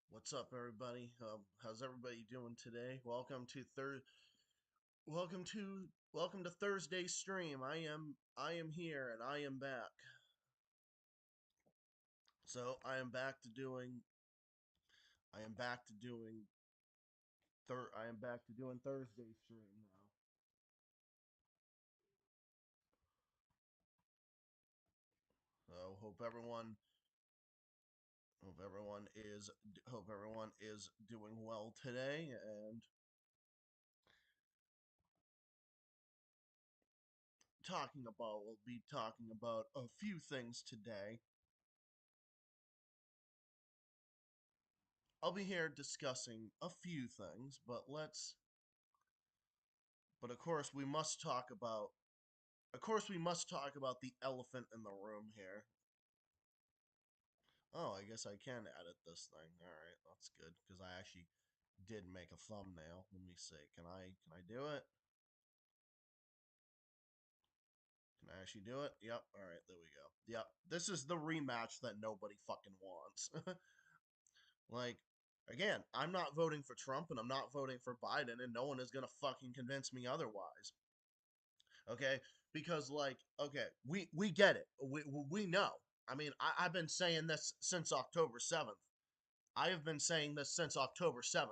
What's up, everybody? How's everybody doing today? Welcome to Thursday stream. I am here and I am back. So I am back to doing Thursday stream now. So hope everyone is doing well today, and we'll be talking about a few things today. I'll be here discussing a few things, but of course we must talk about the elephant in the room here. Oh, I guess I can edit this thing. All right, that's good because I actually did make a thumbnail. Let me see. Can I do it? Can I actually do it? Yep. All right, there we go. Yep. This is the rematch that nobody fucking wants. Like, again, I'm not voting for Trump and I'm not voting for Biden, and no one is gonna fucking convince me otherwise. Okay, because okay, we get it. We know. I mean, I've been saying this since October 7th. I have been saying this since October 7th.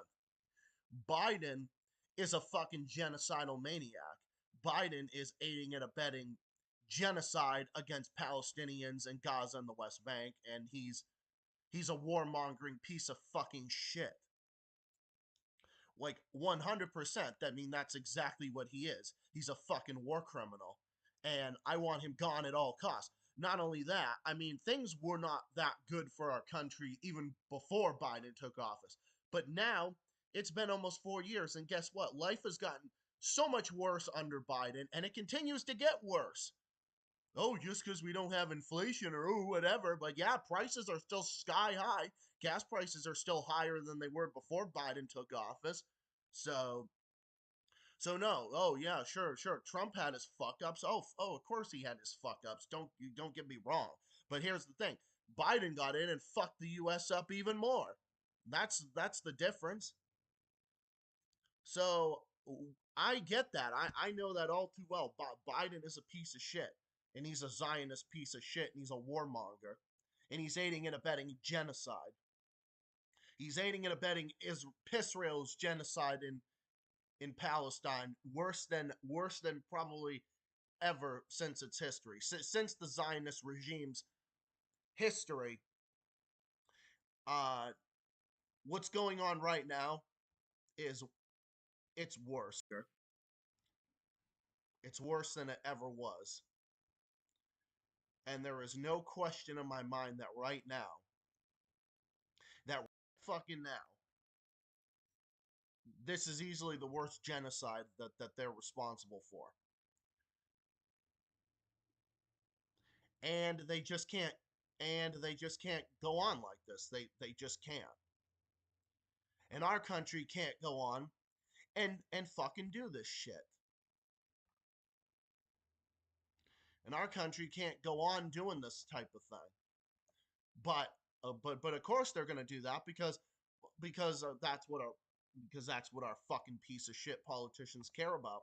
Biden is a fucking genocidal maniac. Biden is aiding and abetting genocide against Palestinians in Gaza and the West Bank, and he's a warmongering piece of fucking shit. Like 100%. I mean, that's exactly what he is. He's a fucking war criminal. And I want him gone at all costs. Not only that, I mean, things were not that good for our country even before Biden took office. But now it's been almost 4 years. And guess what? Life has gotten so much worse under Biden, and it continues to get worse. Oh, just because we don't have inflation or whatever. But yeah, prices are still sky high. Gas prices are still higher than they were before Biden took office. So, so no. Oh yeah, sure. Trump had his fuck ups. Oh, of course he had his fuck ups. Don't get me wrong. But here's the thing: Biden got in and fucked the U.S. up even more. That's the difference. So I get that. I know that all too well. Biden is a piece of shit, and he's a Zionist piece of shit, and he's a warmonger, and he's aiding and abetting genocide. He's aiding and abetting Israel's genocide in Palestine, worse than probably ever since its history, since the Zionist regime's history. Uh, what's going on right now is it's worse. It's worse than it ever was. And there is no question in my mind that fucking now, this is easily the worst genocide that they're responsible for. And they just can't go on like this. They just can't. And our country can't go on and fucking do this shit. And our country can't go on doing this type of thing. But of course they're gonna do that because that's what our fucking piece of shit politicians care about.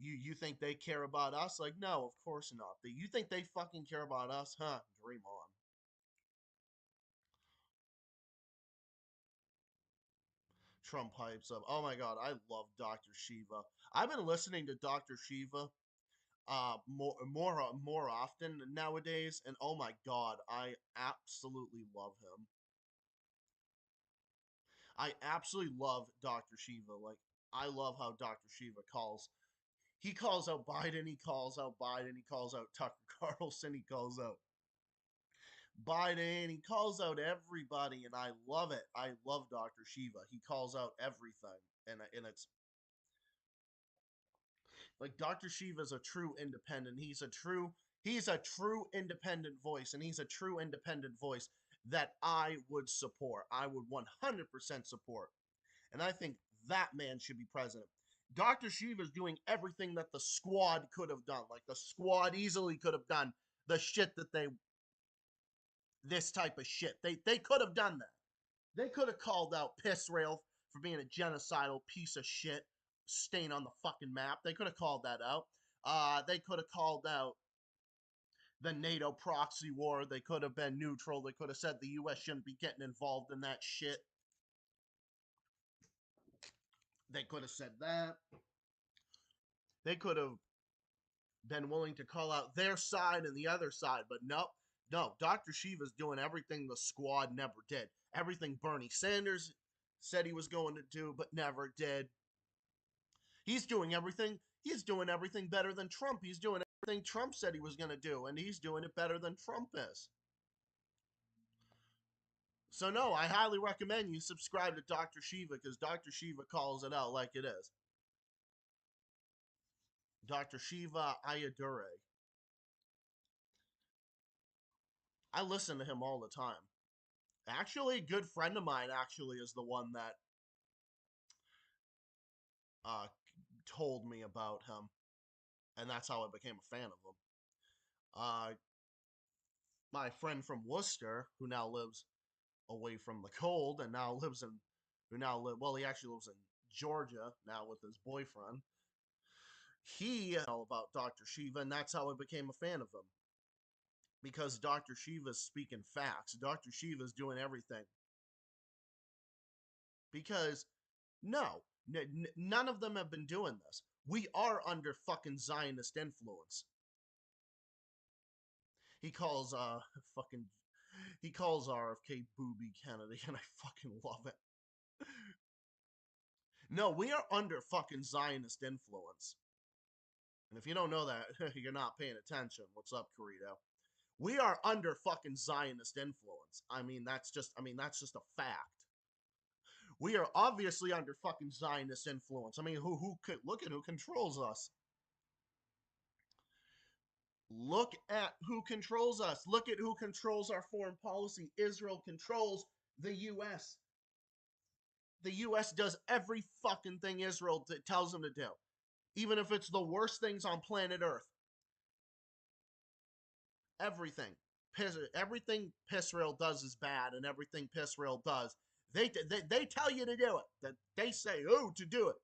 You think they care about us? Like, no, of course not. You think they fucking care about us? Huh? Dream on. Trump hypes up. Oh my god, I love Dr. Shiva. I've been listening to Dr. Shiva more often nowadays, and oh my god, I absolutely love him. I absolutely love Dr. Shiva. Like, I love how Dr. Shiva calls out Biden, he calls out Biden, he calls out Tucker Carlson, he calls out Biden, he calls out everybody, and I love it. I love Dr. Shiva. He calls out everything, and it's like Dr. Shiva is a true independent. He's a true independent voice, and he's a true independent voice that I would support. I would 100% support. And I think that man should be president. Dr. Shiva is doing everything that the squad could have done. Like the squad easily could have done the shit that they this type of shit. They could have done that. They could have called out Israel for being a genocidal piece of shit, stain on the fucking map. They could have called that out. They could have called out the NATO proxy war. They could have been neutral. They could have said the U.S. shouldn't be getting involved in that shit. They could have said that. They could have been willing to call out their side and the other side, but nope. No, Dr. Shiva's doing everything the squad never did. Everything Bernie Sanders said he was going to do, but never did. He's doing everything. He's doing everything better than Trump. He's doing everything Trump said he was going to do, and he's doing it better than Trump is. So no, I highly recommend you subscribe to Dr. Shiva because Dr. Shiva calls it out like it is. Dr. Shiva Ayadure. I listen to him all the time. Actually, a good friend of mine actually is the one that uh, told me about him, and that's how I became a fan of him. Uh, my friend from Worcester, who now lives away from the cold and now lives in, who now live, well, he actually lives in Georgia now with his boyfriend. He all about Dr. Shiva, and that's how I became a fan of him. Because Dr. Shiva's speaking facts. Dr. Shiva's doing everything. Because no, none of them have been doing this. We are under fucking Zionist influence. He calls fucking he calls RFK Booby Kennedy, and I fucking love it. No, we are under fucking Zionist influence. And if you don't know that, you're not paying attention. What's up, Corito? We are under fucking Zionist influence. That's just a fact. We are obviously under fucking Zionist influence. I mean, who could look at who controls us? Look at who controls us. Look at who controls our foreign policy. Israel controls the U.S. The U.S. does every fucking thing Israel tells them to do, even if it's the worst things on planet Earth. Everything. Everything Israel does is bad, and everything Israel does, they tell you to do it. That they say, oh, to do it.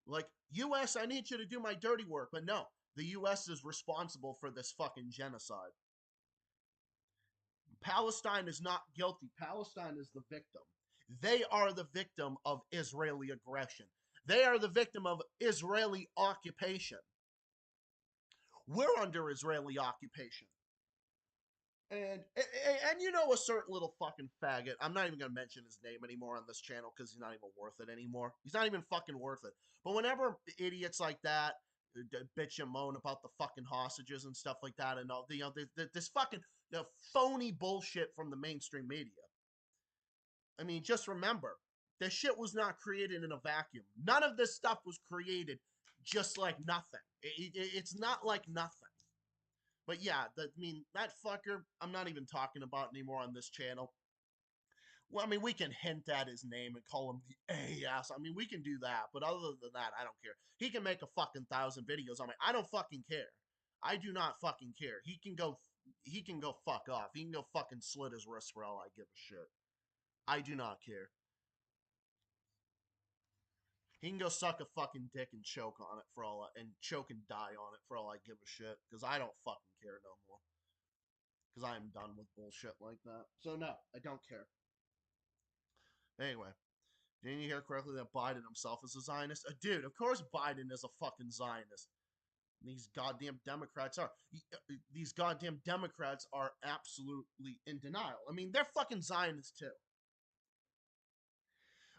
Like, U.S., I need you to do my dirty work. But no, the U.S. is responsible for this fucking genocide. Palestine is not guilty. Palestine is the victim. They are the victim of Israeli aggression. They are the victim of Israeli occupation. We're under Israeli occupation. And you know a certain little fucking faggot. I'm not even gonna mention his name anymore on this channel because he's not even worth it anymore. He's not even fucking worth it. But whenever idiots like that bitch and moan about the fucking hostages and stuff like that, and all this fucking phony bullshit from the mainstream media. I mean, just remember, this shit was not created in a vacuum. None of this stuff was created just like nothing. It's not like nothing. But yeah, that fucker, I'm not even talking about anymore on this channel. Well, I mean, we can hint at his name and call him the A-ass. I mean, we can do that. But other than that, I don't care. He can make a fucking 1,000 videos on me. I don't fucking care. I do not fucking care. He can go fuck off. He can go fucking slit his wrist for all I give a shit. I do not care. He can go suck a fucking dick and choke on it for all and choke and die on it for all I give a shit. Because I don't fucking care no more. Because I am done with bullshit like that. So no, I don't care. Anyway, didn't you hear correctly that Biden himself is a Zionist? Dude, of course Biden is a fucking Zionist. These goddamn Democrats are. These goddamn Democrats are absolutely in denial. I mean, they're fucking Zionists too.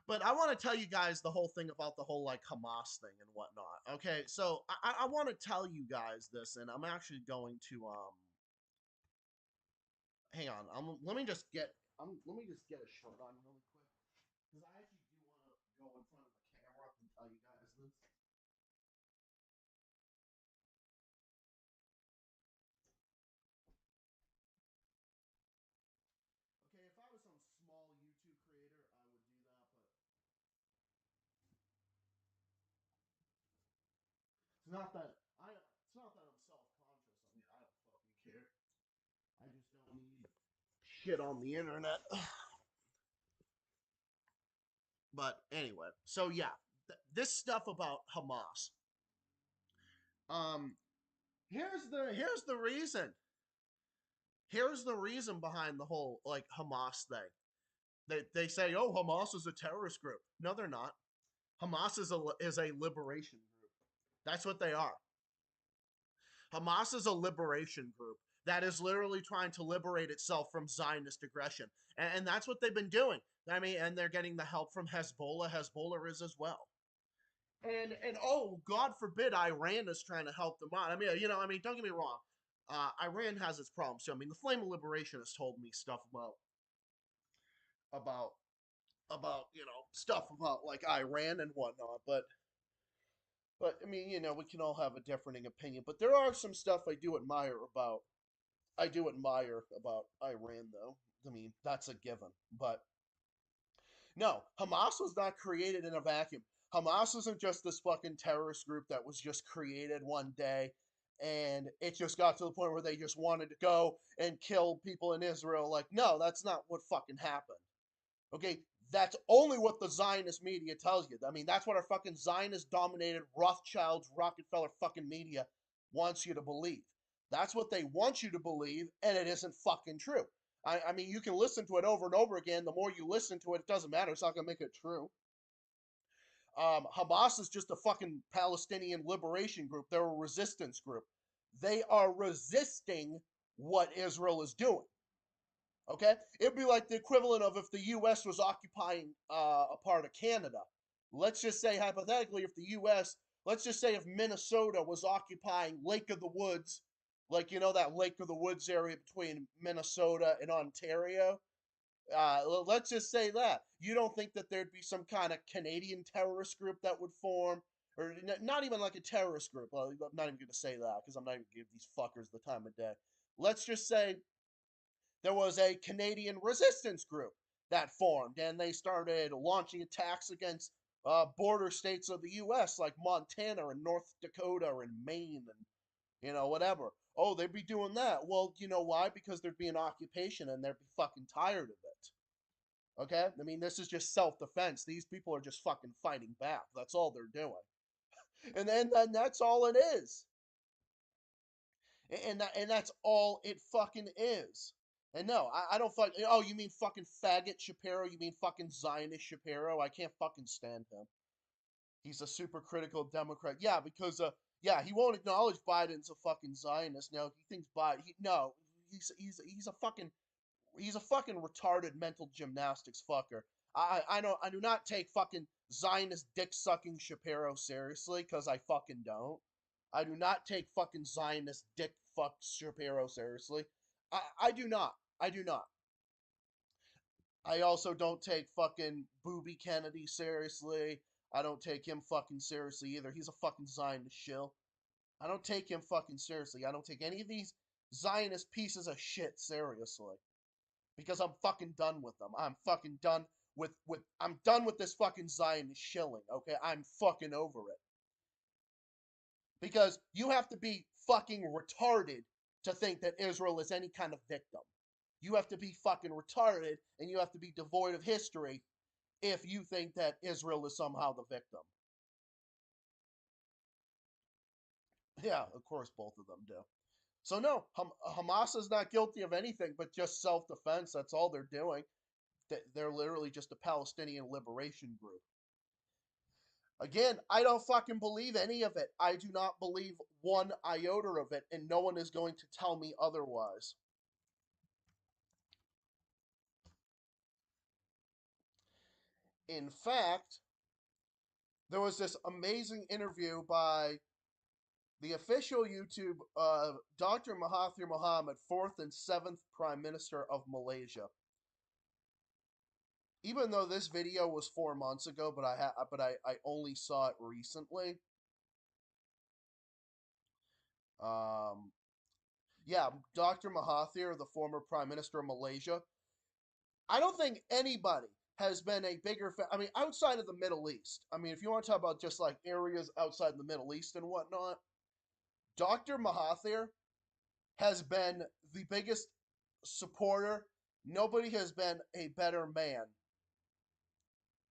But I want to tell you guys the whole thing about the whole like Hamas thing and whatnot. Okay, so I want to tell you guys this, and I'm actually going to hang on. Let me just get a shirt on really quick because I actually do want to go in front of the camera and tell you guys this. Okay, if I was some small YouTube creator, I would do that, but it's not that I'm self-conscious. I mean, I don't fucking care. kid on the internet. But anyway, so yeah, this stuff about Hamas. Um, here's the reason. Here's the reason behind the whole like Hamas thing. They say, oh, Hamas is a terrorist group. No, they're not. Hamas is a liberation group. That's what they are. Hamas is a liberation group that is literally trying to liberate itself from Zionist aggression, and that's what they've been doing. I mean, and they're getting the help from Hezbollah. Hezbollah is as well. And oh, God forbid, Iran is trying to help them out. I mean, don't get me wrong. Iran has its problems. So I mean, the Flame of Liberation has told me stuff about stuff about like Iran and whatnot. But I mean, we can all have a differing opinion. But there are some stuff I do admire about. I do admire about Iran, though. I mean, that's a given. But no, Hamas was not created in a vacuum. Hamas isn't just this fucking terrorist group that was just created one day and it just got to the point where they just wanted to go and kill people in Israel. Like, no, that's not what fucking happened. Okay, that's only what the Zionist media tells you. I mean, that's what our fucking Zionist dominated Rothschilds, Rockefeller fucking media wants you to believe. That's what they want you to believe, and it isn't fucking true. I mean, you can listen to it over and over again. The more you listen to it, it doesn't matter. It's not going to make it true. Hamas is just a fucking Palestinian liberation group. They're a resistance group. They are resisting what Israel is doing. Okay? It'd be like the equivalent of if the U.S. was occupying a part of Canada. Let's just say, hypothetically, if the U.S., let's just say if Minnesota was occupying Lake of the Woods, like, that Lake of the Woods area between Minnesota and Ontario. Let's just say that. You don't think that there'd be some kind of Canadian terrorist group that would form? Or not even like a terrorist group. Well, I'm not even going to say that because I'm not even going to give these fuckers the time of day. Let's just say there was a Canadian resistance group that formed, and they started launching attacks against border states of the U.S. like Montana and North Dakota and Maine and whatever. Oh, they'd be doing that. Well, you know why? Because there'd be an occupation and they'd be fucking tired of it. Okay? I mean, this is just self-defense. These people are just fucking fighting back. That's all they're doing. And then that's all it is. And that's all it fucking is. And no, I don't fuck. Oh, you mean fucking faggot Shapiro? You mean fucking Zionist Shapiro? I can't fucking stand him. He's a super critical Democrat. Yeah, because yeah, he won't acknowledge Biden's a fucking Zionist. No, he thinks Biden. No, he's a fucking retarded mental gymnastics fucker. I do not take fucking Zionist dick sucking Shapiro seriously because I fucking don't. I do not take fucking Zionist dick fuck Shapiro seriously. I do not. I do not. I also don't take fucking Booby Kennedy seriously. I don't take him fucking seriously either. He's a fucking Zionist shill. I don't take him fucking seriously. I don't take any of these Zionist pieces of shit seriously. Because I'm fucking done with them. I'm fucking done with I'm done with this fucking Zionist shilling, okay? I'm fucking over it. Because you have to be fucking retarded to think that Israel is any kind of victim. You have to be fucking retarded and you have to be devoid of history if you think that Israel is somehow the victim. Yeah, of course, both of them do. So no, Hamas is not guilty of anything but just self-defense. That's all they're doing. They're literally just a Palestinian liberation group. Again, I don't fucking believe any of it. I do not believe one iota of it, and no one is going to tell me otherwise. In fact, there was this amazing interview by the official YouTube Dr. Mahathir Mohamad, fourth and seventh Prime Minister of Malaysia. Even though this video was 4 months ago, but I only saw it recently. Um, yeah, Dr. Mahathir, the former Prime Minister of Malaysia. I don't think anybody has been a bigger I mean, outside of the Middle East. I mean, if you want to talk about just like areas outside the Middle East and whatnot, Dr. Mahathir has been the biggest supporter Nobody has been a better man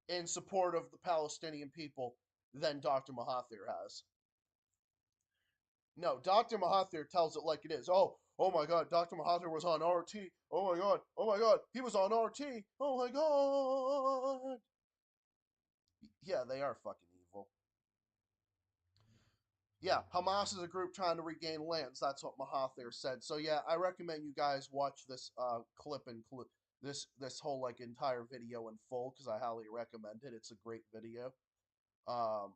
in support of the Palestinian people than Dr. Mahathir has. No, Dr. Mahathir tells it like it is. Oh my God, Dr. Mahathir was on RT. Oh my God, he was on RT. Oh my God. Yeah, they are fucking evil. Yeah, Hamas is a group trying to regain lands. That's what Mahathir said. So yeah, I recommend you guys watch this clip and this whole like entire video in full because I highly recommend it. It's a great video. Um,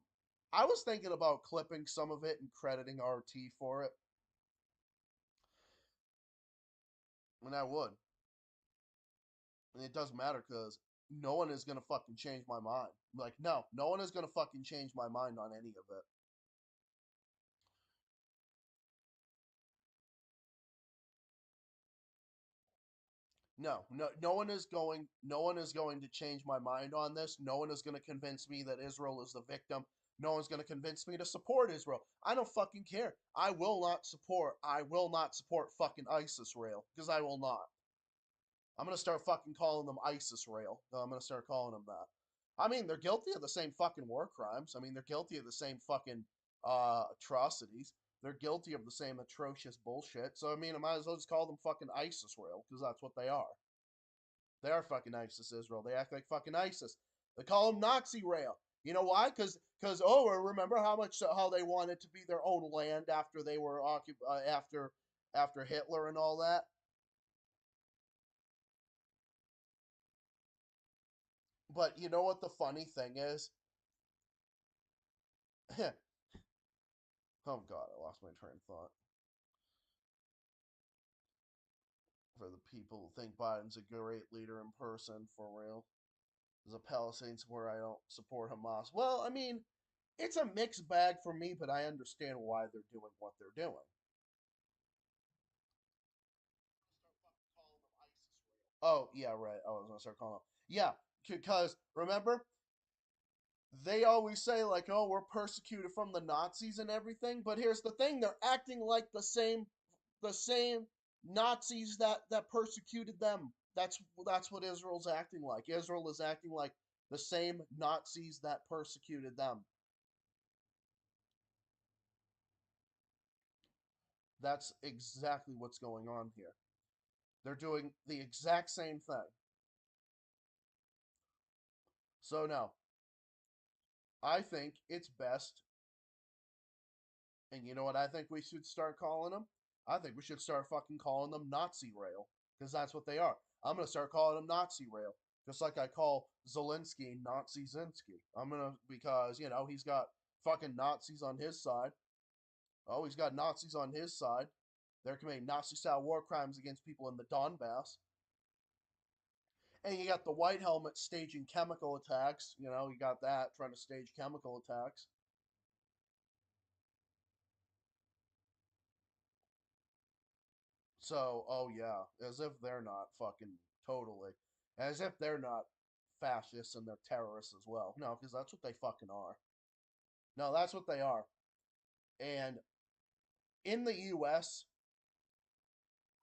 I was thinking about clipping some of it and crediting RT for it, and I would. And it doesn't matter because no one is gonna fucking change my mind. Like, no, no one is gonna fucking change my mind on any of it. No, no, no one is going to change my mind on this. No one is going to convince me that Israel is the victim. No one's going to convince me to support Israel. I don't fucking care. I will not support fucking ISIS rail because I will not. I'm going to start fucking calling them ISIS rail. I'm going to start calling them that. I mean, they're guilty of the same fucking war crimes. I mean, they're guilty of the same fucking atrocities. They're guilty of the same atrocious bullshit. So I mean, I might as well just call them fucking ISIS rail because that's what they are. They are fucking ISIS, Israel. They act like fucking ISIS. They call them Nazi rail. You know why? Because remember how they wanted to be their own land after they were after Hitler and all that. But you know what the funny thing is? Oh God, I lost my train of thought. For the people who think Biden's a great leader in person, for real. As a Palestinian supporter, I don't support Hamas. Well, I mean, it's a mixed bag for me, but I understand why they're doing what they're doing. Oh, yeah, right. I was gonna start calling them. Yeah, because remember, they always say like, "Oh, we're persecuted from the Nazis and everything." But here's the thing: they're acting like the same Nazis that persecuted them. That's what Israel's acting like. Israel is acting like the same Nazis that persecuted them. That's exactly what's going on here. They're doing the exact same thing. So no, I think it's best. And you know what I think we should start calling them? I think we should start fucking calling them Nazi rail because that's what they are. I'm gonna start calling them Nazi rail, just like I call Zelensky Nazi Zinsky. I'm gonna because he's got fucking Nazis on his side. Oh, he's got Nazis on his side. They're committing Nazi-style war crimes against people in the Donbass. And you got the White Helmet staging chemical attacks. You got that trying to stage chemical attacks. So, oh yeah, as if they're not fucking totally, as if they're not fascists and they're terrorists as well. No, because that's what they fucking are. No, that's what they are. And in the U.S.,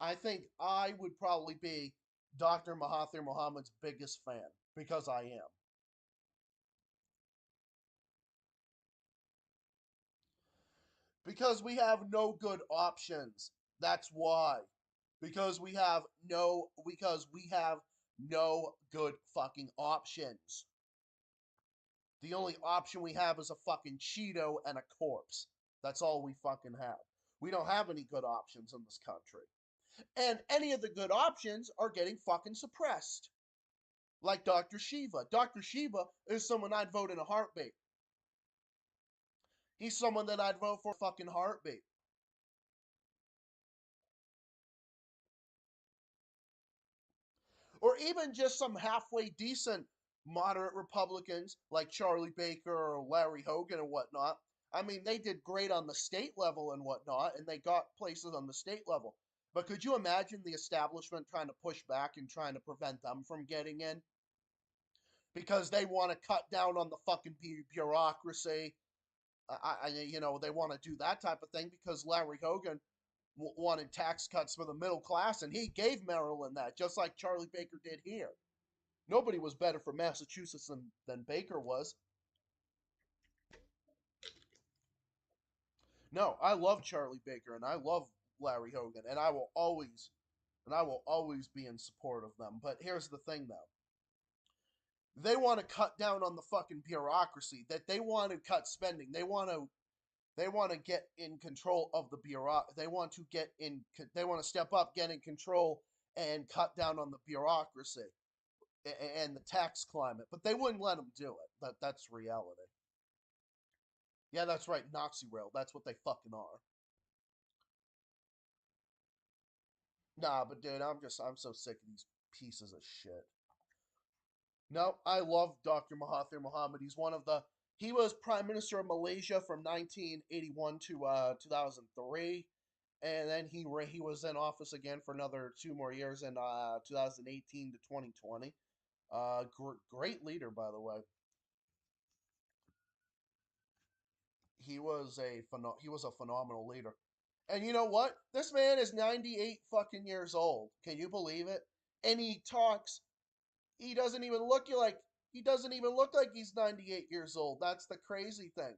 I think I would probably be Dr. Mahathir Mohamad's biggest fan because I am. Because we have no good options. That's why. Because we have no good fucking options. The only option we have is a fucking Cheeto and a corpse. That's all we fucking have. We don't have any good options in this country. And any of the good options are getting fucking suppressed. Like Dr. Shiva. Dr. Shiva is someone I'd vote in a heartbeat. He's someone that I'd vote for a fucking heartbeat. Or even just some halfway decent moderate Republicans like Charlie Baker or Larry Hogan and whatnot. I mean, they did great on the state level and whatnot, and they got places on the state level. But could you imagine the establishment trying to push back and trying to prevent them from getting in? Because they want to cut down on the fucking bureaucracy. They want to do that type of thing because Larry Hogan wanted tax cuts for the middle class, and he gave Maryland that, just like Charlie Baker did here. Nobody was better for Massachusetts than Baker was. No, I love Charlie Baker and I love Larry Hogan, and I will always be in support of them. But here's the thing, though: they want to cut down on the fucking bureaucracy. That they want to cut spending. They want to get in control of the bureau. They want to get in. They want to step up, get in control, and cut down on the bureaucracy and the tax climate. But they wouldn't let them do it. That's reality. Yeah, that's right. Nazi rail. That's what they fucking are. Nah, but dude, I'm so sick of these pieces of shit. No, I love Dr. Mahathir Mohamad. He was Prime Minister of Malaysia from 1981 to 2003, and then he was in office again for another 2 more years in 2018 to 2020. Great leader, by the way. He was a phenomenal leader. And you know what? This man is 98 fucking years old. Can you believe it? And he talks he doesn't even look like he doesn't even look like he's 98 years old. That's the crazy thing.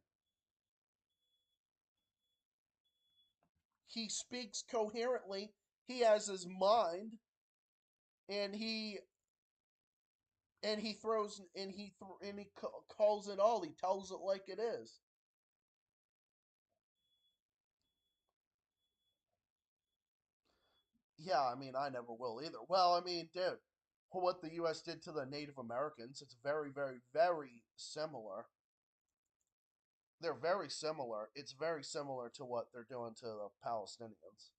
He speaks coherently. He has his mind, and he throws and he calls it all. He tells it like it is. Yeah, I mean, I never will either. Well, I mean, dude, what the U.S. did to the Native Americans, it's very, very, very similar. They're very similar. It's very similar to what they're doing to the Palestinians.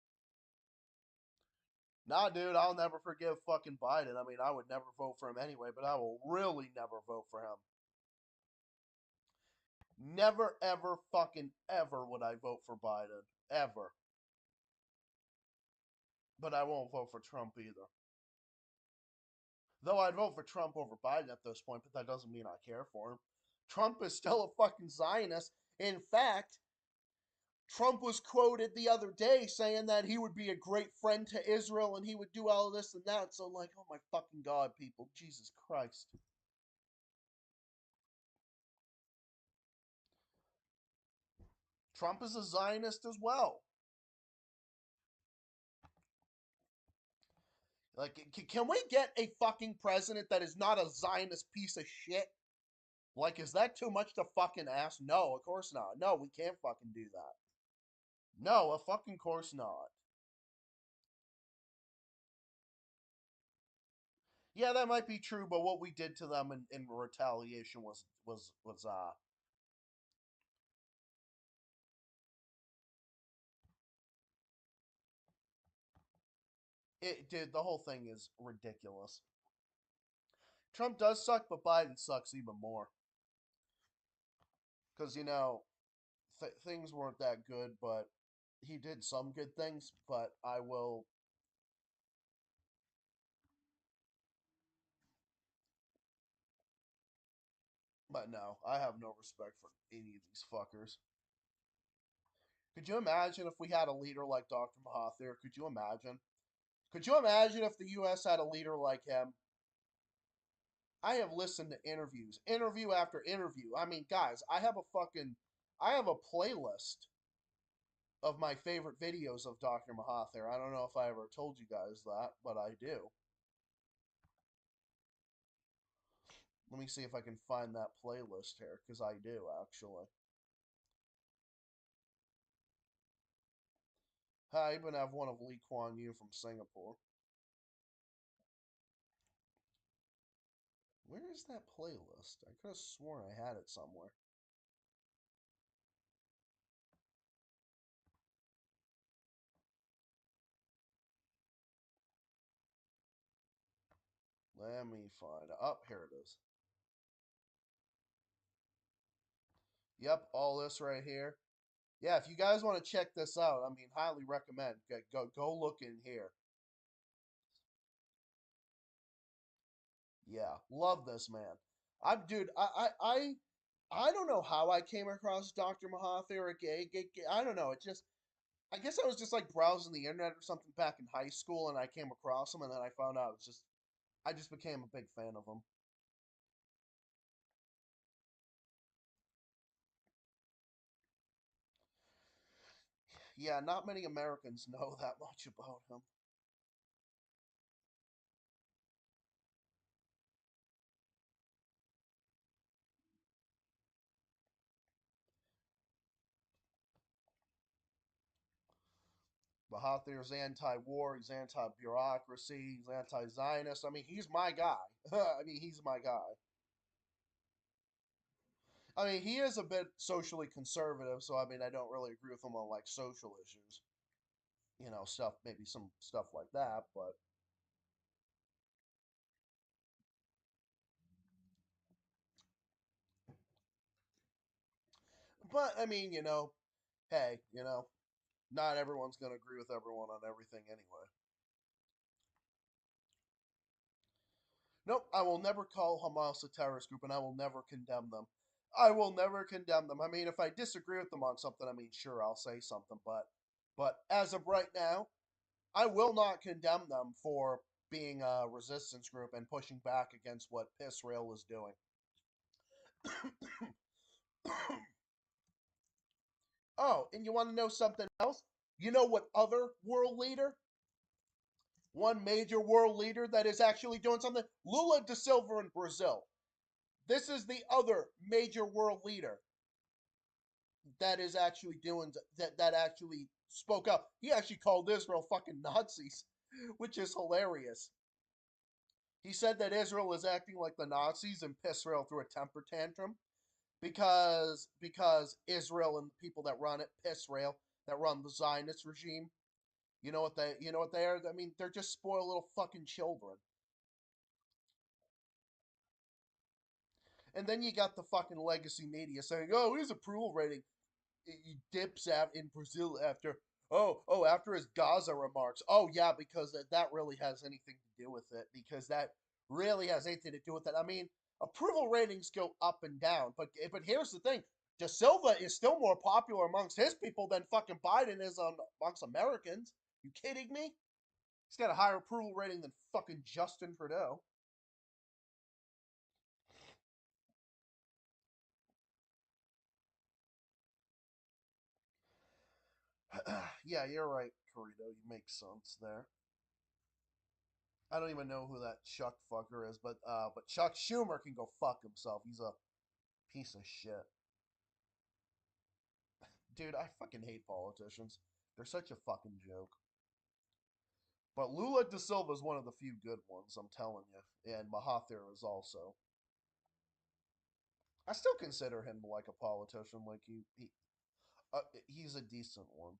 Nah, dude, I'll never forgive fucking Biden. I mean, I would never vote for him anyway, but I will really never vote for him. Never, ever, fucking ever would I vote for Biden. Ever. But I won't vote for Trump either. Though I'd vote for Trump over Biden at this point, but that doesn't mean I care for him. Trump is still a fucking Zionist. In fact, Trump was quoted the other day saying that he would be a great friend to Israel and he would do all of this and that. So, like, oh my fucking God, people. Jesus Christ. Trump is a Zionist as well. Like, can we get a fucking president that is not a Zionist piece of shit? Like, is that too much to fucking ask? No, of course not. No, we can't fucking do that. No, a fucking course not. Yeah, that might be true, but what we did to them in retaliation was it did the whole thing is ridiculous. Trump does suck, but Biden sucks even more. Because, things weren't that good, but he did some good things, but I will. But no, I have no respect for any of these fuckers. Could you imagine if we had a leader like Dr. Mahathir? Could you imagine? Could you imagine if the U.S. had a leader like him? I have listened to interviews, interview after interview. I mean, guys, I have a playlist of my favorite videos of Dr. Mahathir. I don't know if I ever told you guys that, but I do. Let me see if I can find that playlist here, because I do, actually. I even have one of Lee Kuan Yew from Singapore. Where is that playlist? I could have sworn I had it somewhere. Let me find it. Oh, here it is. Yep, all this right here. Yeah, if you guys want to check this out, I mean, highly recommend. Go look in here. Yeah, love this man. Dude, I don't know how I came across Dr. Mahathir. I don't know. It just I guess I was just like browsing the internet or something back in high school, and I came across him, and then I found out it's just I just became a big fan of him. Yeah, not many Americans know that much about him. Mahathir's anti-war, he's anti-bureaucracy, he's anti-Zionist. I mean, he's my guy. I mean, he's my guy. I mean, he is a bit socially conservative, so I mean, I don't really agree with him on like social issues, stuff, maybe some stuff like that. But I mean, hey, not everyone's gonna agree with everyone on everything anyway. Nope, I will never call Hamas a terrorist group, and I will never condemn them. I will never condemn them. I mean, if I disagree with them on something, I mean, sure, I'll say something, but as of right now, I will not condemn them for being a resistance group and pushing back against what Israel is doing. Oh, and you want to know something else? You know what other world leader? One major world leader that is actually doing something? Lula da Silva in Brazil. This is the other major world leader that is actually doing that actually spoke up. He actually called Israel fucking Nazis, which is hilarious. He said that Israel is acting like the Nazis and Israel through a temper tantrum because Israel and the people that run it, Israel, that run the Zionist regime, you know what they are? I mean, they're just spoiled little fucking children. And then you got the fucking legacy media saying, "Oh, his approval rating he dips out in Brazil after after his Gaza remarks." Oh yeah, because that really has anything to do with it. Because that really has anything to do with it. I mean, approval ratings go up and down, but here's the thing: De Silva is still more popular amongst his people than fucking Biden is amongst Americans. You kidding me? He's got a higher approval rating than fucking Justin Trudeau. Yeah, you're right, Corrito. You make sense there. I don't even know who that Chuck fucker is, but Chuck Schumer can go fuck himself. He's a piece of shit. Dude, I fucking hate politicians. They're such a fucking joke. But Lula da Silva is one of the few good ones, I'm telling you. And Mahathir is also. I still consider him like a politician. Like he's a decent one.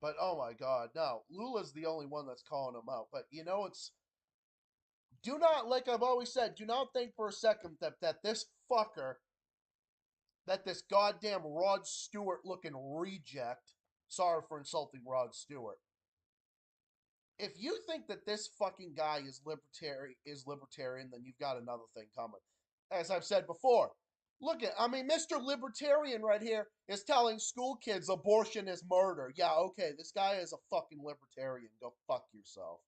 But oh my god, no, Lula's the only one that's calling him out. But it's do not, like I've always said, do not think for a second that this fucker, that this goddamn Rod Stewart looking reject, sorry for insulting Rod Stewart. If you think that this fucking guy is libertarian, then you've got another thing coming. As I've said before, look at, I mean, Mr. Libertarian right here is telling school kids abortion is murder. Yeah, okay, this guy is a fucking libertarian. Go fuck yourself.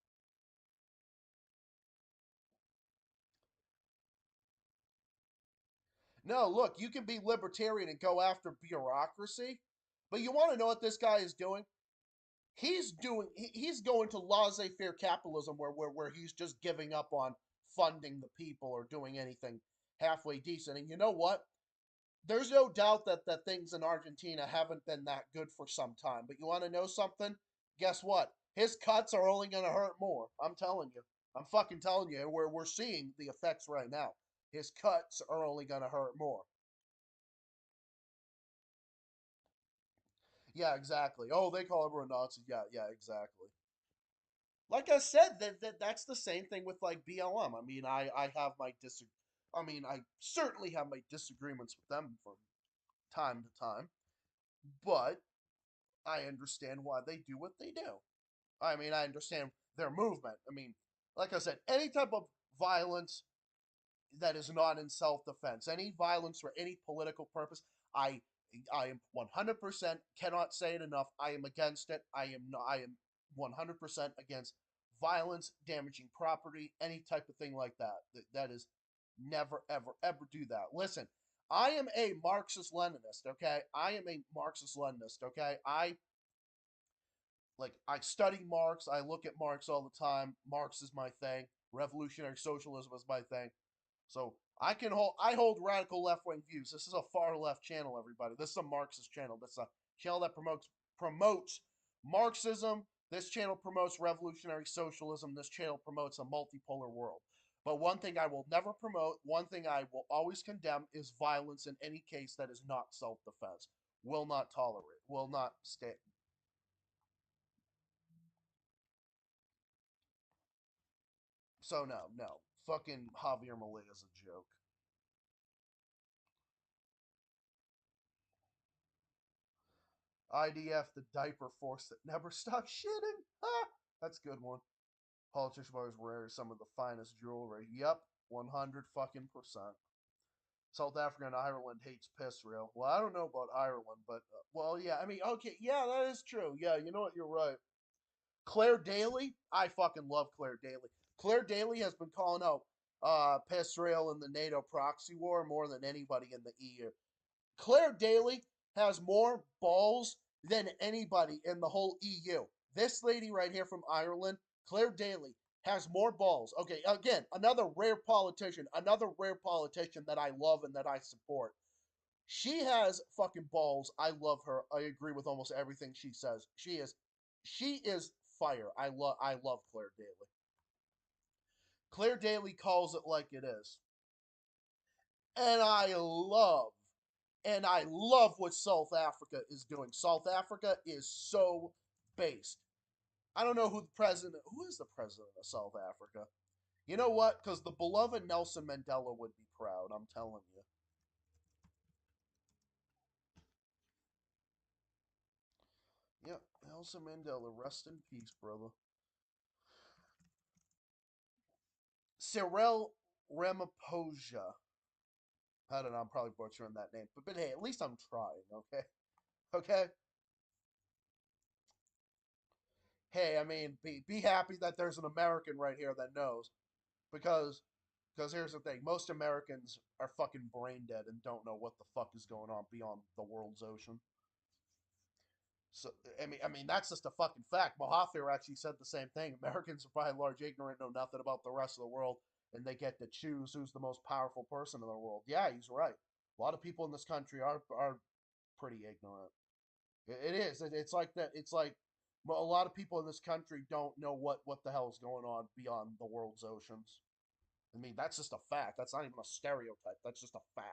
No, look, you can be libertarian and go after bureaucracy, but you want to know what this guy is doing? He's going to laissez-faire capitalism where he's just giving up on funding the people or doing anything halfway decent. And you know what? There's no doubt that things in Argentina haven't been that good for some time. But you want to know something? Guess what? His cuts are only going to hurt more. I'm telling you. I'm fucking telling you. We're seeing the effects right now. His cuts are only going to hurt more. Yeah, exactly. Oh, they call everyone Nazi. Yeah, yeah, exactly. Like I said, that's the same thing with like BLM. I mean, I have my dis. I mean, I certainly have my disagreements with them from time to time, but I understand why they do what they do. I mean, I understand their movement. I mean, like I said, any type of violence that is not in self defense, any violence for any political purpose, I am 100% cannot say it enough. I am against it. I am 100% against violence, damaging property, any type of thing like that. That is never ever ever do that. Listen, I am a Marxist Leninist, okay? I am a Marxist Leninist, okay? I study Marx, I look at Marx all the time. Marx is my thing. Revolutionary socialism is my thing. So I hold radical left wing views. This is a far left channel, everybody. This is a Marxist channel. This is a channel that promotes Marxism. This channel promotes revolutionary socialism. This channel promotes a multipolar world. But one thing I will never promote, one thing I will always condemn is violence in any case that is not self defense. Will not tolerate, will not stand. So no, no. Fucking Javier Milei is a joke. IDF, the diaper force that never stops shitting. Ha! That's a good one. Politician always wears some of the finest jewelry. Yep, 100 fucking percent. South Africa and Ireland hates piss real. Well, I don't know about Ireland, but well, yeah. I mean, okay, yeah, that is true. Yeah, you know what? You're right. Claire Daly, I fucking love Claire Daly. Claire Daly has been calling out piss rail in the NATO proxy war more than anybody in the EU. Claire Daly has more balls than anybody in the whole EU. This lady right here from Ireland, Claire Daly, has more balls. Okay, again, another rare politician that I love and that I support. She has fucking balls. I love her. I agree with almost everything she says. She is fire. I love Claire Daly. Claire Daly calls it like it is. And I love what South Africa is doing. South Africa is so based. I don't know who is the president of South Africa. You know what? Because the beloved Nelson Mandela would be proud. I'm telling you. Yep, Nelson Mandela, rest in peace, brother. Cyril Ramaphosa. I don't know. I'm probably butchering that name, but hey, at least I'm trying. Okay, okay. Hey, I mean, be happy that there's an American right here that knows, because because here's the thing: most Americans are fucking brain dead and don't know what the fuck is going on beyond the world's ocean. So I mean that's just a fucking fact. Mahathir actually said the same thing. Americans are by and large ignorant, know nothing about the rest of the world, and they get to choose who's the most powerful person in the world. Yeah, he's right. A lot of people in this country are pretty ignorant. It is. It's like that. It's like a lot of people in this country don't know what the hell is going on beyond the world's oceans. I mean, that's just a fact. That's not even a stereotype. That's just a fact.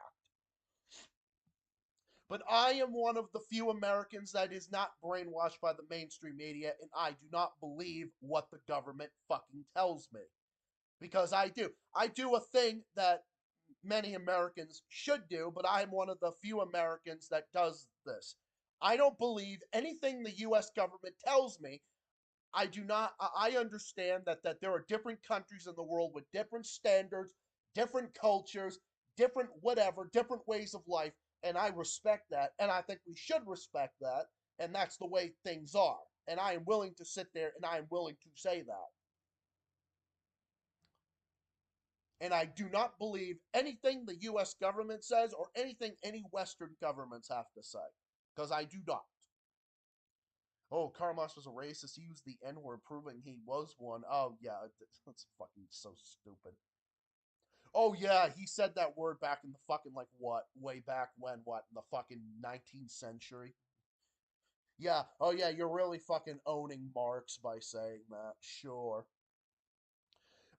But I am one of the few Americans that is not brainwashed by the mainstream media, and I do not believe what the government fucking tells me. Because I do. I do a thing that many Americans should do, but I'm one of the few Americans that does this. I don't believe anything the US government tells me. I do not. I understand that there are different countries in the world with different standards, different cultures, different whatever, different ways of life, and I respect that, and I think we should respect that, and that's the way things are. And I am willing to sit there and I am willing to say that. And I do not believe anything the US government says or anything any Western governments have to say. Because I do not. Oh, Karl Marx was a racist. He used the N word, proving he was one. Oh, yeah, that's fucking so stupid. Oh, yeah, he said that word back in the fucking, like, what? Way back when, what? In the fucking 19th century? Yeah, oh, yeah, you're really fucking owning Marx by saying that. Sure.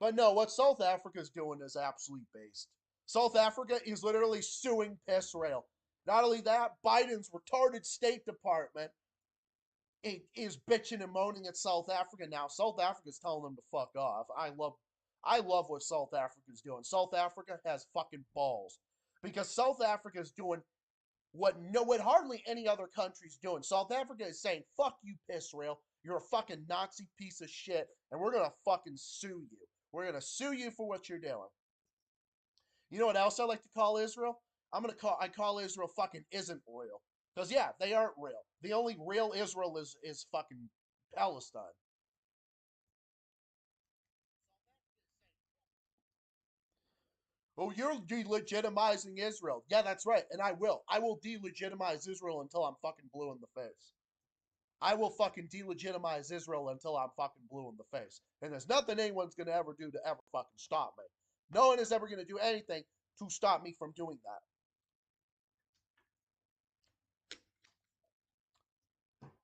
But no, what South Africa's doing is absolutely based. South Africa is literally suing Piss Rail. Not only that, Biden's retarded State Department is bitching and moaning at South Africa now. South Africa's telling them to fuck off. I love what South Africa's doing. South Africa has fucking balls. Because South Africa is doing what hardly any other country's doing. South Africa is saying, fuck you, Piss Rail. You're a fucking Nazi piece of shit, and we're gonna fucking sue you. We're gonna sue you for what you're doing. You know what else I like to call Israel? I call Israel fucking isn't real. Because yeah, they aren't real. The only real Israel is fucking Palestine. Oh, you're delegitimizing Israel. Yeah, that's right, and I will. I will delegitimize Israel until I'm fucking blue in the face. I will fucking delegitimize Israel until I'm fucking blue in the face. And there's nothing anyone's gonna ever do to ever fucking stop me. No one is ever gonna do anything to stop me from doing that.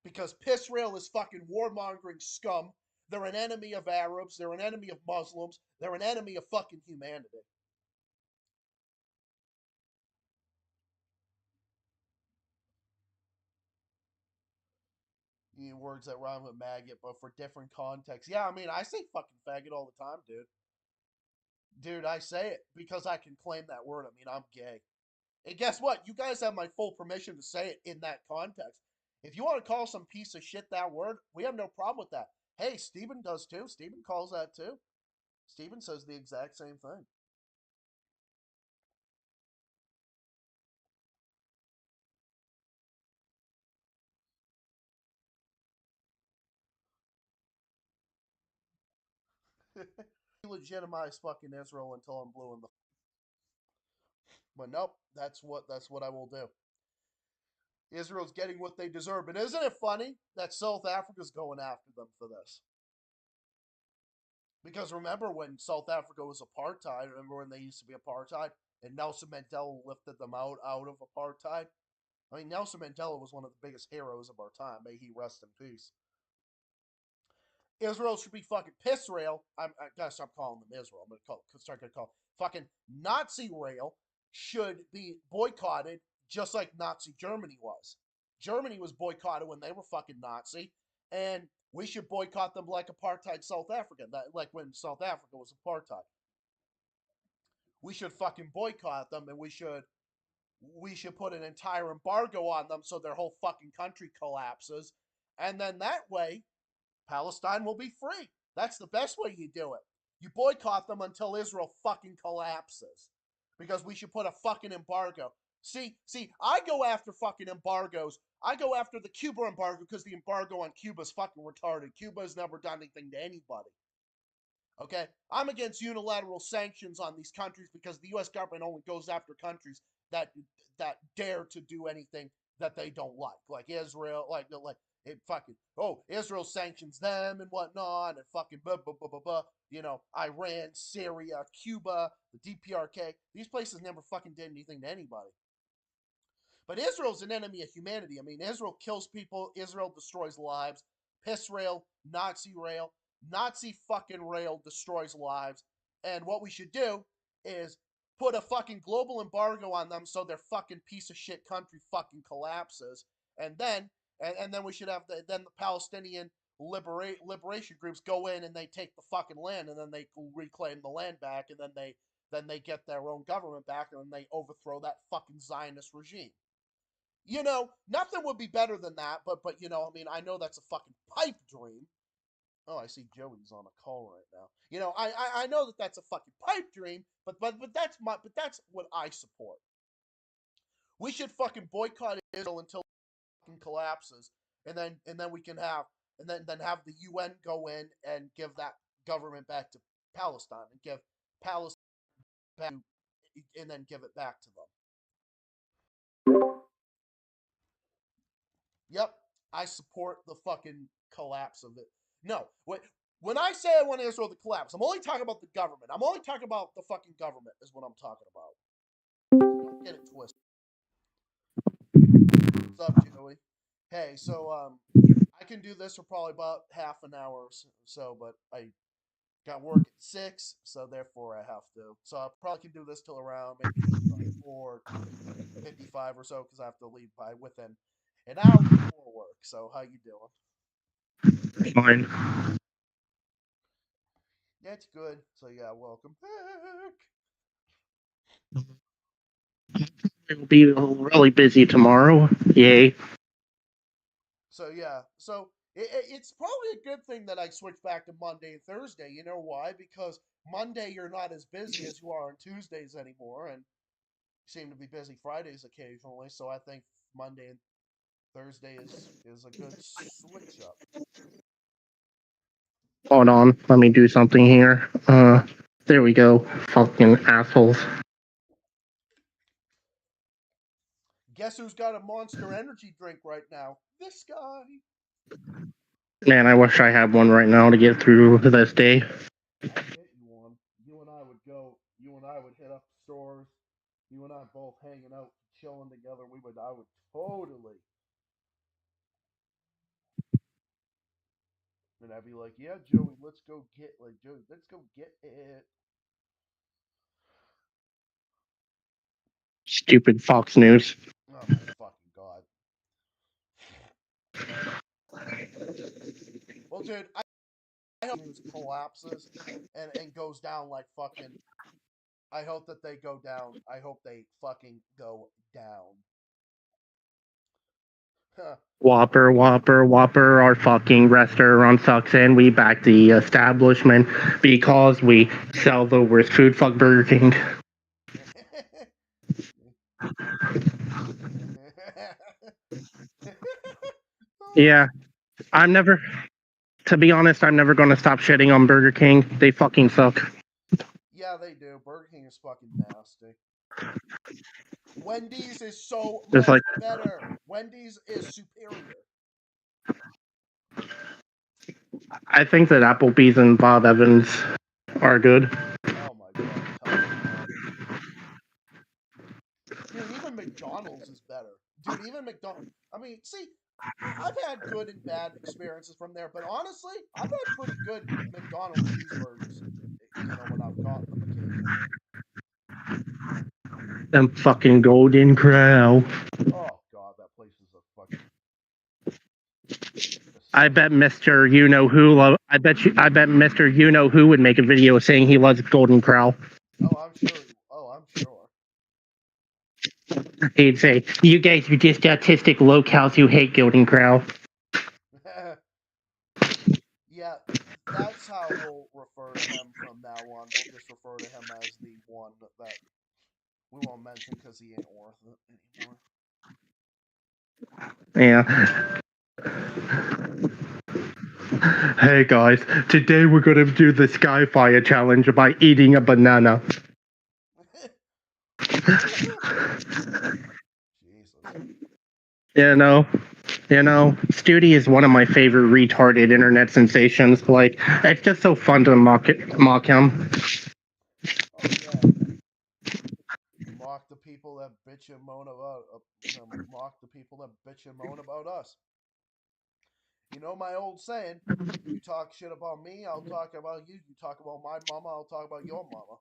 Because Pisrael is fucking warmongering scum. They're an enemy of Arabs. They're an enemy of Muslims. They're an enemy of fucking humanity. You know, words that rhyme with maggot, but for different contexts. Yeah, I mean, I say fucking faggot all the time, dude. Dude, I say it because I can claim that word. I mean, I'm gay. And guess what? You guys have my full permission to say it in that context. If you want to call some piece of shit that word, we have no problem with that. Hey, Steven does too. Steven calls that too. Steven says the exact same thing. Legitimize fucking Israel until I'm blue in the. But nope, that's what I will do. Israel's getting what they deserve. And isn't it funny that South Africa's going after them for this? Because remember when South Africa was apartheid? Remember when they used to be apartheid? And Nelson Mandela lifted them out of apartheid? I mean, Nelson Mandela was one of the biggest heroes of our time. May he rest in peace. Israel should be fucking piss rail. I gotta stop calling them Israel. I'm gonna start gonna call fucking Nazi rail should be boycotted just like Nazi Germany was. Germany was boycotted when they were fucking Nazi, and we should boycott them like apartheid South Africa, like when South Africa was apartheid. We should fucking boycott them, and we should put an entire embargo on them so their whole fucking country collapses, and then that way Palestine will be free. That's the best way you do it. You boycott them until Israel fucking collapses. Because we should put a fucking embargo. See, I go after fucking embargoes. I go after the Cuba embargo because the embargo on Cuba is fucking retarded. Cuba has never done anything to anybody. Okay? I'm against unilateral sanctions on these countries because the US government only goes after countries that dare to do anything that they don't like Israel, like it fucking Israel sanctions them and whatnot and fucking blah blah blah blah blah. You know, Iran, Syria, Cuba, the DPRK. These places never fucking did anything to anybody. But Israel's an enemy of humanity. I mean, Israel kills people, Israel destroys lives. Piss rail, Nazi fucking rail destroys lives. And what we should do is put a fucking global embargo on them so their fucking piece of shit country fucking collapses. And then we should have the Palestinian liberation groups go in and they take the fucking land and then they reclaim the land back and then they get their own government back and then they overthrow that fucking Zionist regime. Nothing would be better than that, but I mean, I know that's a fucking pipe dream. Oh, I see Joey's on a call right now. I know that that's a fucking pipe dream, but that's what I support. We should fucking boycott Israel until it fucking collapses, and then we can have and then have the UN go in and give that government back to Palestine and give Palestine back and then give it back to them. Yep, I support the fucking collapse of it. No, when I say I want Israel to collapse, I'm only talking about the government. I'm only talking about the fucking government, is what I'm talking about. Don't get it twisted. What's up, Joey? Hey, so I can do this for probably about half an hour or so, but I got work at 6, so therefore I have to. So I probably can do this till around maybe 4:55 or so because I have to leave by within an hour before work. So how you doing? Fine. That's good. So yeah, welcome back. I will be really busy tomorrow. Yay. So yeah, so it's probably a good thing that I switched back to Monday and Thursday. You know why? Because Monday you're not as busy as you are on Tuesdays anymore, and you seem to be busy Fridays occasionally. So I think Monday and Thursday is a good switch up. Hold on, let me do something here. There we go. Fucking assholes. Guess who's got a Monster Energy drink right now? This guy. Man, I wish I had one right now to get through this day. I'll get you one. You and I would go. You and I would hit up stores. You and I both hanging out, chilling together. We would. I would totally. And I'd be like, "Yeah, Joey, let's go get Joey, let's go get it." Stupid Fox News. Oh my fucking god. Well, dude, I hope news collapses and goes down like fucking. I hope that they go down. I hope they fucking go down. Huh. Whopper, Whopper, Whopper, our fucking restaurant sucks and we back the establishment because we sell the worst food. Fuck Burger King. Yeah, I'm never, to be honest, I'm never gonna stop shitting on Burger King. They fucking suck. Yeah, they do. Burger King is fucking nasty. Wendy's is so It's much like, better. Wendy's is superior. I think that Applebee's and Bob Evans are good. Oh my god, tell me about it. Dude, even McDonald's is better. Dude, even McDonald's. I mean, see, I've had good and bad experiences from there, but honestly, I've had pretty good McDonald's cheeseburgers. You know, when I've gotten them occasionally. Them fucking Golden Crow. Oh god, that place is a fucking. I bet Mr. You Know Who. I bet Mr. You Know Who would make a video saying he loves Golden Crow. Oh, I'm sure. Oh, I'm sure. He'd say, "You guys are just autistic locals who hate Golden Crow." Yeah, that's how we'll refer to him from now on. We'll just refer to him as the one that we won't mention because he ain't worth it anymore. Yeah. Hey guys, today we're gonna do the Skyfire challenge by eating a banana. Jesus. You know, Studi is one of my favorite retarded internet sensations. Like, it's just so fun to mock him. Oh yeah. Mock the people that bitch and moan about. Mock the people that bitch and moan about us. You know my old saying. You talk shit about me, I'll talk about you. You talk about my mama, I'll talk about your mama.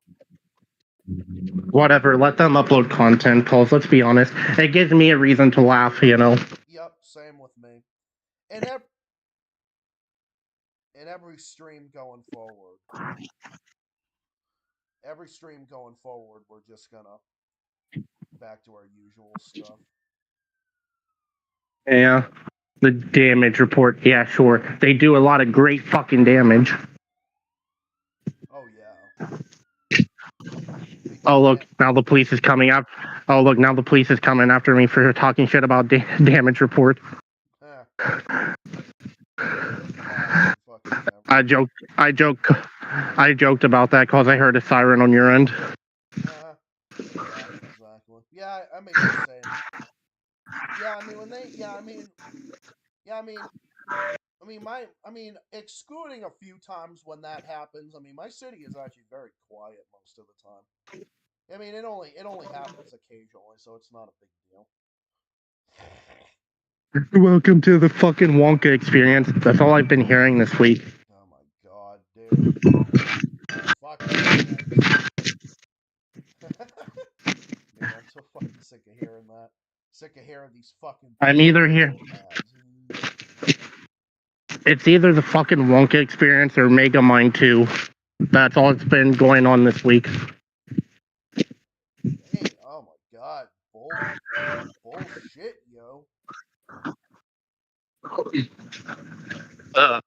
Whatever, let them upload content, Pauls. Let's be honest. It gives me a reason to laugh, you know. Yep, same with me. And every stream going forward. Every stream going forward, we're just gonna back to our usual stuff. Yeah. The damage report, yeah, sure. They do a lot of great fucking damage. Oh yeah. Oh look, And, now the police is coming up. Oh look, now the police is coming after me for talking shit about damage report. Classic fucking I never. joked, I joked, I joked about that because I heard a siren on your end. Yeah, exactly. Yeah, I mean the same. Yeah, I mean when they. Yeah, I mean. Yeah, I mean, excluding a few times when that happens. I mean, my city is actually very quiet most of the time. I mean, it only happens occasionally, so it's not a big deal. Welcome to the fucking Wonka experience. That's all I've been hearing this week. Oh my god, dude! Fucking ads. Dude, I'm so fucking sick of hearing that. Sick of hearing these fucking I'm either here. bullshit ads. It's either the fucking Wonka experience or Megamind 2. That's all that's been going on this week. Dang! Oh my god, bullshit, yo.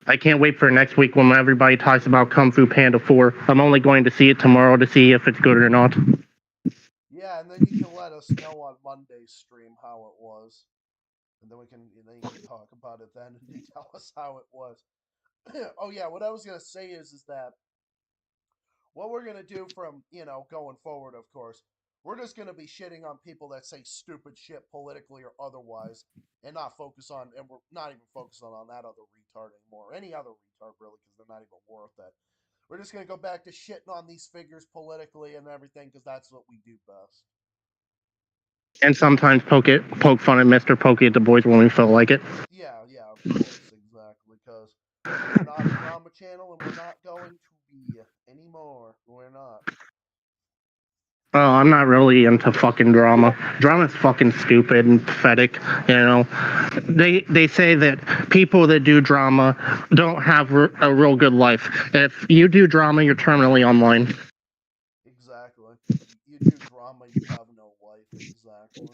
I can't wait for next week when everybody talks about Kung Fu Panda 4. I'm only going to see it tomorrow to see if it's good or not. Yeah, and then you can let us know on Monday's stream how it was. and then you can talk about it then, and you tell us how it was. Oh yeah, what I was gonna say is that what we're gonna do from going forward, of course, we're just gonna be shitting on people that say stupid shit politically or otherwise, and not focus on, and we're not even focusing on that other retard anymore, or any other retard really, because they're not even worth it. We're just gonna go back to shitting on these figures politically and everything because that's what we do best. And sometimes poke fun at Mr. Pokey at the boys when we feel like it. Yeah, yeah, of course, exactly, because we're not a drama channel and we're not going to be anymore. We're not. Oh, I'm not really into fucking drama. Drama's fucking stupid and pathetic. You know, they say that people that do drama don't have a real good life. If you do drama, you're terminally online. Exactly. You do drama, you have no life. Exactly.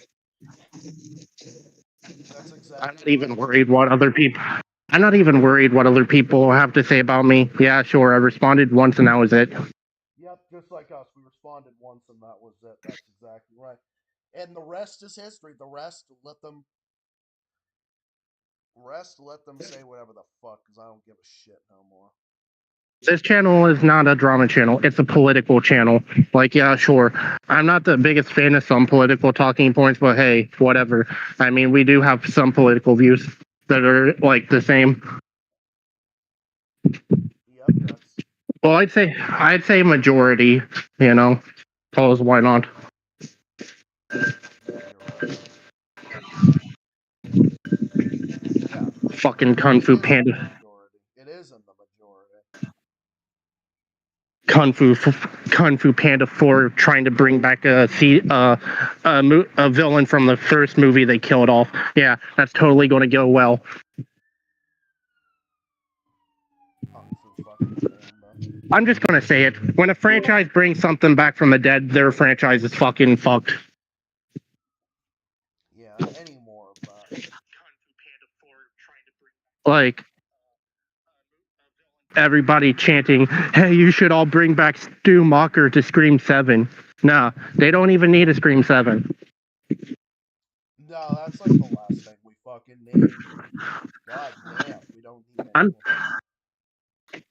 That's I'm exactly not right. even worried what other people. I'm not even worried what other people have to say about me. Yeah, sure. I responded once and that was it. Yep, just like us. We responded once and that was it. That's exactly right. And the rest is history. The rest let them say whatever the fuck, because I don't give a shit no more. This channel is not a drama channel. It's a political channel. Like, yeah, sure. I'm not the biggest fan of some political talking points, but hey, whatever. I mean, we do have some political views that are like the same. Yep, that's Well, I'd say majority. You know, cause why not? yeah, you're right. Yeah, Fucking Kung it Fu is in the Panda. majority. It is in the majority. Kung Fu Panda 4 trying to bring back a villain from the first movie they killed off. Yeah, that's totally going to go well. Kung Fu fucking Panda. I'm just going to say it. When a franchise brings something back from the dead, their franchise is fucking fucked. Yeah, any more of that. Like, everybody chanting, hey, you should all bring back Stu Mocker to Scream 7. Nah, they don't even need a Scream 7. No, that's like the last thing we fucking need. God damn, we don't need any I'm more.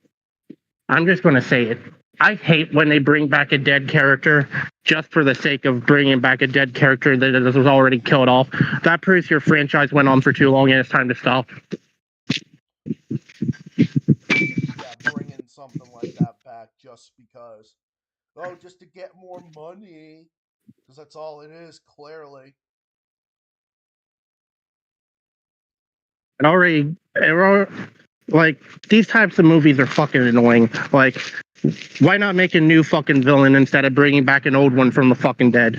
I'm just going to say it. I hate when they bring back a dead character just for the sake of bringing back a dead character that was already killed off. That proves your franchise went on for too long and it's time to stop. Yeah, bringing something like that back just because. Oh, just to get more money. Because that's all it is, clearly. Like, these types of movies are fucking annoying. Like, why not make a new fucking villain instead of bringing back an old one from the fucking dead?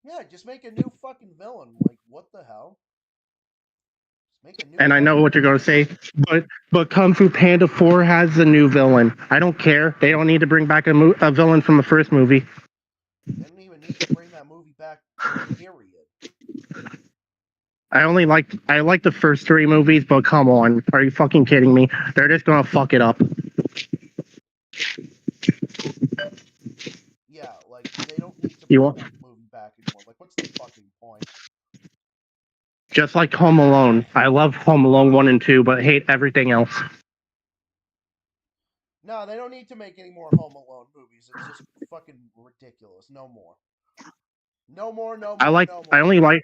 Yeah, just make a new fucking villain. Like, what the hell? Just make a new And I know fucking what you're villain. gonna say, but Kung Fu Panda 4 has a new villain. I don't care. They don't need to bring back a villain from the first movie. They don't even need to bring that movie back, period. I like the first three movies, but come on, are you fucking kidding me? They're just gonna fuck it up. Yeah, like, they don't need to You bring want that movie back anymore. Like, what's the fucking point? just like Home Alone. I love Home Alone 1 and 2, but hate everything else. No, they don't need to make any more Home Alone movies. It's just fucking ridiculous. No more. No more, no I more, like no I more. only like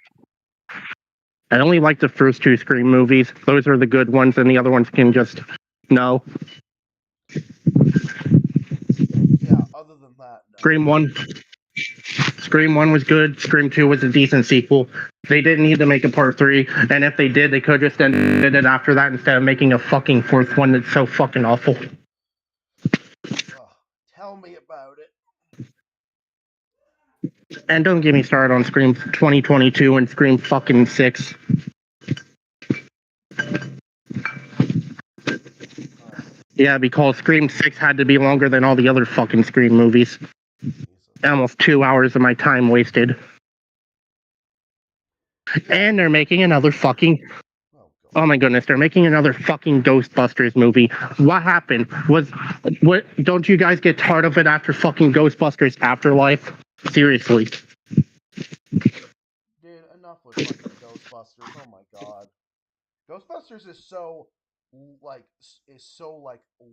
I only like the first two Scream movies. Those are the good ones, and the other ones can just no. Yeah, other than that, no. Scream 1 Scream 1 was good. Scream 2 was a decent sequel. They didn't need to make a part 3, and if they did, they could have just ended it after that instead of making a fucking fourth one that's so fucking awful. Ugh, tell me about it. And don't get me started on Scream 2022 and Scream fucking 6. Oh, Yeah, because Scream 6 had to be longer than all the other fucking Scream movies. Jesus. Almost 2 hours of my time wasted. Yeah. And they're making another fucking. Oh, Oh God. my goodness, they're making another fucking Ghostbusters movie. What happened? What? Don't you guys get tired of it after fucking Ghostbusters Afterlife? Seriously. Dude, enough with fucking Ghostbusters. Ghostbusters. Oh my god, Ghostbusters is so like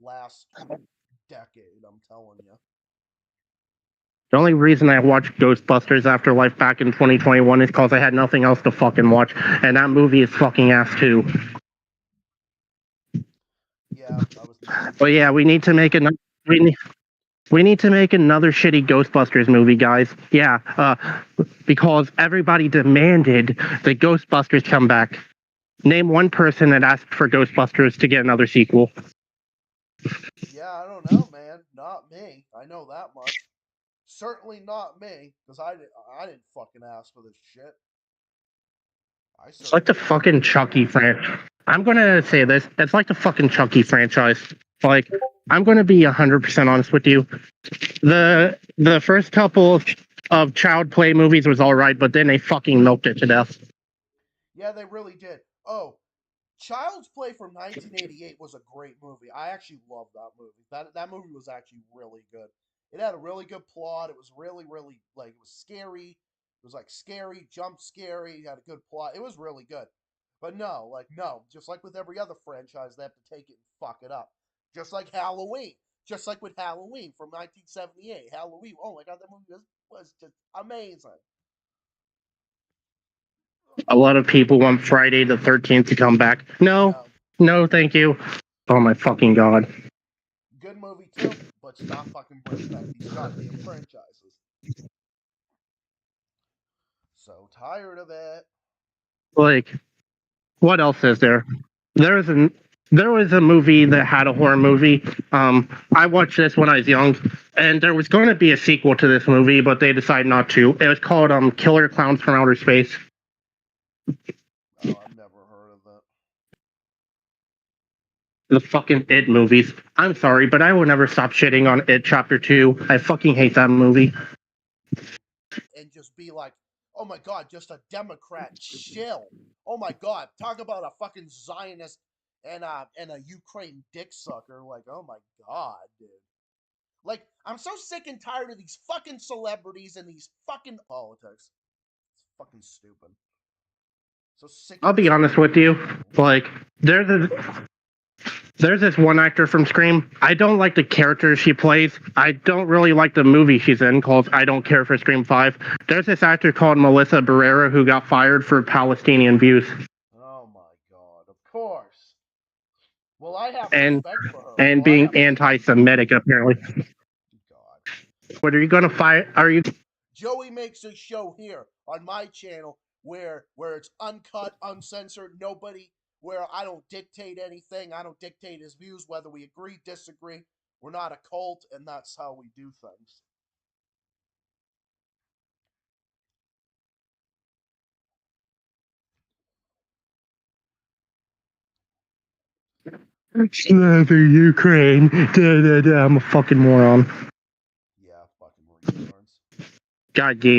last decade. I'm telling you. The only reason I watched Ghostbusters Afterlife back in 2021 is because I had nothing else to fucking watch, and that movie is fucking ass too. Yeah, I was never a But yeah, we need to make another. We need, we need to make another shitty Ghostbusters movie, guys. Yeah, because everybody demanded the Ghostbusters come back. Name one person that asked for Ghostbusters to get another sequel. Yeah, I don't know, man. Not me. I know that much. Certainly not me, because I didn't fucking ask for this shit. I It's like the certainly didn't. fucking Chucky franchise. I'm gonna say this. It's like the fucking Chucky franchise. Like, I'm gonna be 100% honest with you. The first couple of child play movies was all right, but then they fucking milked it to death. Yeah, they really did. Oh, Child's Play from 1988 was a great movie. I actually loved that movie. That movie was actually really good. It had a really good plot. It was really like it was scary. It was like scary, jump scary. It had a good plot. It was really good. But no, just like with every other franchise, they have to take it and fuck it up. Just like Halloween. Just like with Halloween from 1978. Halloween. Oh my god, that movie was just amazing. A lot of people want Friday the 13th to come back. No, No, no, thank you. Oh my fucking god. good movie too, but stop fucking bringing back these goddamn franchises. So tired of it. Like, what else is there? There was an there was a movie that had a horror movie. I watched this when I was young, and there was going to be a sequel to this movie, but they decided not to. It was called Killer Clowns from Outer Space. Oh, I've never heard of it. The fucking It movies. I'm sorry, but I will never stop shitting on It Chapter 2. I fucking hate that movie. And just be like, oh my god, just a Democrat. Chill. Oh my god, talk about a fucking Zionist and a Ukraine dick sucker. Like, oh my god, dude. Like, I'm so sick and tired of these fucking celebrities and these fucking politics. It's fucking stupid. So sick I'll and be honest tired of with it. you. Like, there's a There's this one actor from Scream. I don't like the character she plays. I don't really like the movie she's in called I Don't Care for Scream 5. There's this actor called Melissa Barrera who got fired for Palestinian views Oh my god, of course. Well, I have and respect for her. and Well, I being have respect for her. anti-Semitic apparently. God. What are you gonna fire? Are you? Joey makes a show here on my channel where it's uncut, uncensored, nobody where I don't dictate anything. I don't dictate his views, whether we agree, disagree. We're not a cult, and that's how we do things. Slavery Ukraine. Da, da, da. I'm a fucking moron. Yeah, fucking retards. God damn.